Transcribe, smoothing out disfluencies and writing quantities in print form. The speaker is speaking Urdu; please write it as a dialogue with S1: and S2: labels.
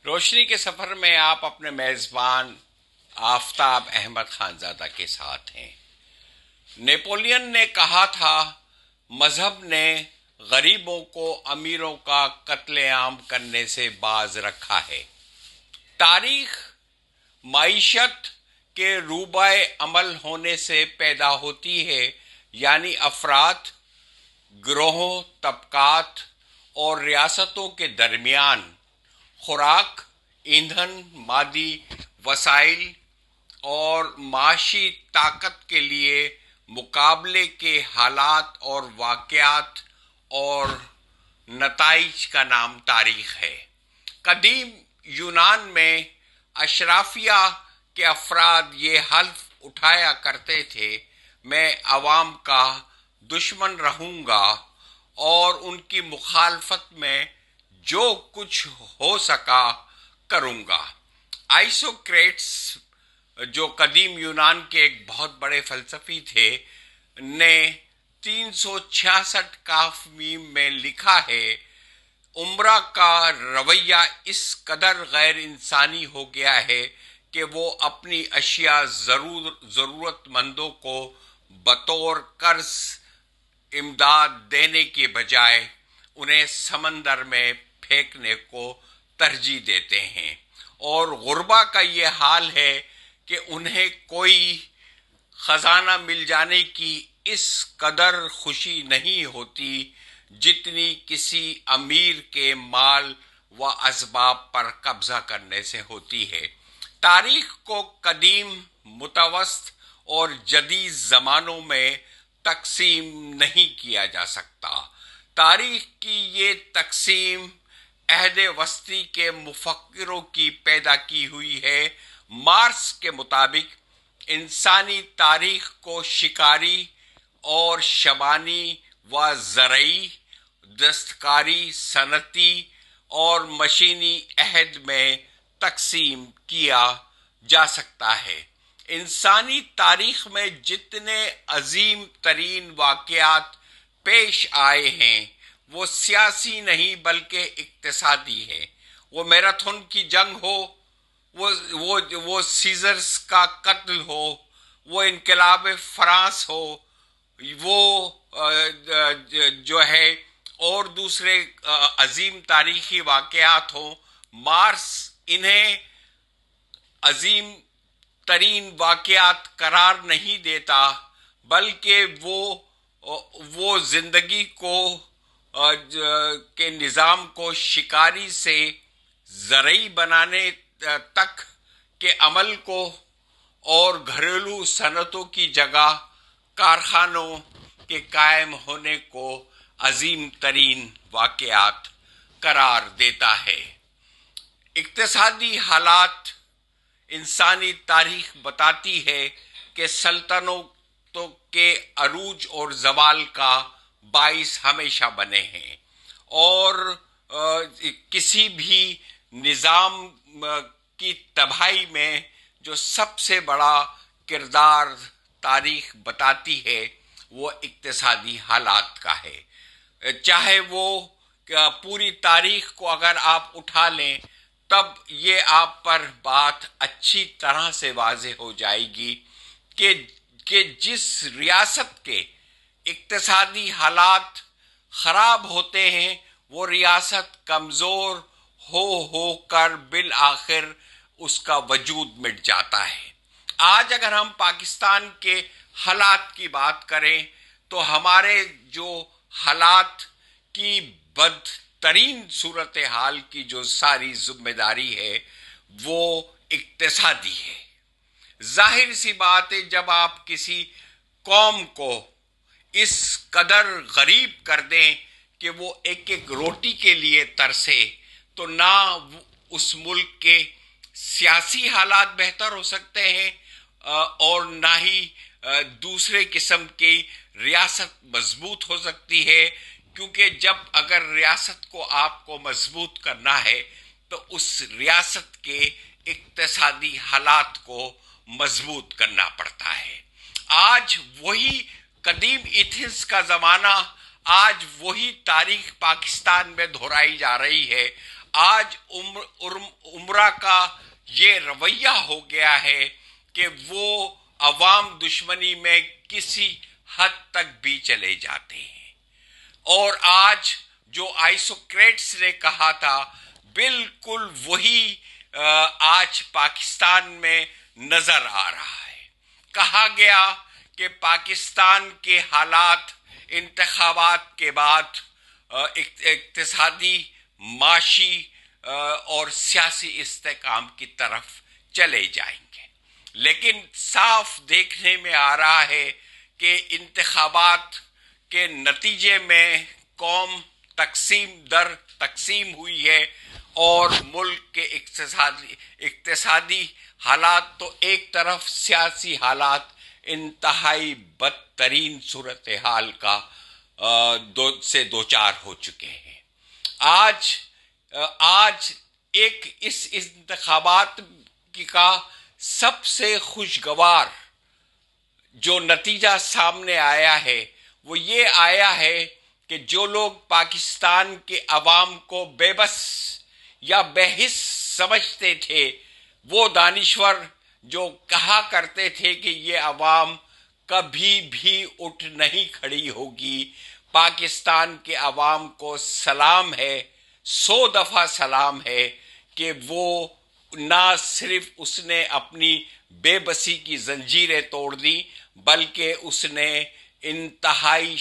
S1: روشنی کے سفر میں آپ اپنے میزبان آفتاب احمد خانزادہ کے ساتھ ہیں۔ نیپولین نے کہا تھا، مذہب نے غریبوں کو امیروں کا قتل عام کرنے سے باز رکھا ہے۔ تاریخ معیشت کے روبائے عمل ہونے سے پیدا ہوتی ہے، یعنی افراد، گروہوں، طبقات اور ریاستوں کے درمیان خوراک، ایندھن، مادی وسائل اور معاشی طاقت کے لیے مقابلے کے حالات اور واقعات اور نتائج کا نام تاریخ ہے۔ قدیم یونان میں اشرافیہ کے افراد یہ حلف اٹھایا کرتے تھے، میں عوام کا دشمن رہوں گا اور ان کی مخالفت میں جو کچھ ہو سکا کروں گا۔ آئسوکریٹس، جو قدیم یونان کے ایک بہت بڑے فلسفی تھے، نے 366 کاف میم میں لکھا ہے، عمرہ کا رویہ اس قدر غیر انسانی ہو گیا ہے کہ وہ اپنی اشیاء ضرورت مندوں کو بطور قرض امداد دینے کے بجائے انہیں سمندر میں پھینکنے کو ترجیح دیتے ہیں، اور غربا کا یہ حال ہے کہ انہیں کوئی خزانہ مل جانے کی اس قدر خوشی نہیں ہوتی جتنی کسی امیر کے مال و اسباب پر قبضہ کرنے سے ہوتی ہے۔ تاریخ کو قدیم، متوسط اور جدید زمانوں میں تقسیم نہیں کیا جا سکتا۔ تاریخ کی یہ تقسیم عہد وسطی کے مفکروں کی پیدا کی ہوئی ہے۔ مارکس کے مطابق انسانی تاریخ کو شکاری اور شبانی و زرعی، دستکاری، صنعتی اور مشینی عہد میں تقسیم کیا جا سکتا ہے۔ انسانی تاریخ میں جتنے عظیم ترین واقعات پیش آئے ہیں وہ سیاسی نہیں بلکہ اقتصادی ہے۔ وہ میراتھن کی جنگ ہو، وہ سیزرز کا قتل ہو، وہ انقلاب فرانس ہو، وہ جو ہے اور دوسرے عظیم تاریخی واقعات ہوں، مارکس انہیں عظیم ترین واقعات قرار نہیں دیتا، بلکہ وہ زندگی کو کے نظام کو شکاری سے زرعی بنانے تک کے عمل کو اور گھریلو صنعتوں کی جگہ کارخانوں کے قائم ہونے کو عظیم ترین واقعات قرار دیتا ہے۔ اقتصادی حالات، انسانی تاریخ بتاتی ہے کہ سلطنتوں کے عروج اور زوال کا باعث ہمیشہ بنے ہیں، اور کسی بھی نظام کی تباہی میں جو سب سے بڑا کردار تاریخ بتاتی ہے وہ اقتصادی حالات کا ہے۔ چاہے وہ پوری تاریخ کو اگر آپ اٹھا لیں تب یہ آپ پر بات اچھی طرح سے واضح ہو جائے گی کہ جس ریاست کے اقتصادی حالات خراب ہوتے ہیں وہ ریاست کمزور ہو کر بالآخر اس کا وجود مٹ جاتا ہے۔ آج اگر ہم پاکستان کے حالات کی بات کریں تو ہمارے جو حالات کی بدترین صورتحال کی جو ساری ذمہ داری ہے وہ اقتصادی ہے۔ ظاہر سی بات ہے، جب آپ کسی قوم کو اس قدر غریب کر دیں کہ وہ ایک ایک روٹی کے لیے ترسے تو نہ اس ملک کے سیاسی حالات بہتر ہو سکتے ہیں اور نہ ہی دوسرے قسم کی ریاست مضبوط ہو سکتی ہے، کیونکہ جب اگر ریاست کو آپ کو مضبوط کرنا ہے تو اس ریاست کے اقتصادی حالات کو مضبوط کرنا پڑتا ہے۔ آج وہی قدیم ایتھنس کا زمانہ، آج وہی تاریخ پاکستان میں دہرائی جا رہی ہے۔ آج عمرہ کا یہ رویہ ہو گیا ہے کہ وہ عوام دشمنی میں کسی حد تک بھی چلے جاتے ہیں، اور آج جو آئسوکریٹس نے کہا تھا بالکل وہی آج پاکستان میں نظر آ رہا ہے۔ کہا گیا کہ پاکستان کے حالات انتخابات کے بعد اقتصادی، معاشی اور سیاسی استحکام کی طرف چلے جائیں گے، لیکن صاف دیکھنے میں آ رہا ہے کہ انتخابات کے نتیجے میں قوم تقسیم در تقسیم ہوئی ہے، اور ملک کے اقتصادی حالات تو ایک طرف، سیاسی حالات انتہائی بدترین صورتحال کا سے دوچار ہو چکے ہیں۔ آج ایک اس انتخابات کا سب سے خوشگوار جو نتیجہ سامنے آیا ہے وہ یہ آیا ہے کہ جو لوگ پاکستان کے عوام کو بے بس یا بے حس سمجھتے تھے، وہ دانشور جو کہا کرتے تھے کہ یہ عوام کبھی بھی اٹھ نہیں کھڑی ہوگی، پاکستان کے عوام کو سلام ہے، 100 دفعہ سلام ہے کہ وہ نہ صرف اس نے اپنی بے بسی کی زنجیریں توڑ دی، بلکہ اس نے انتہائی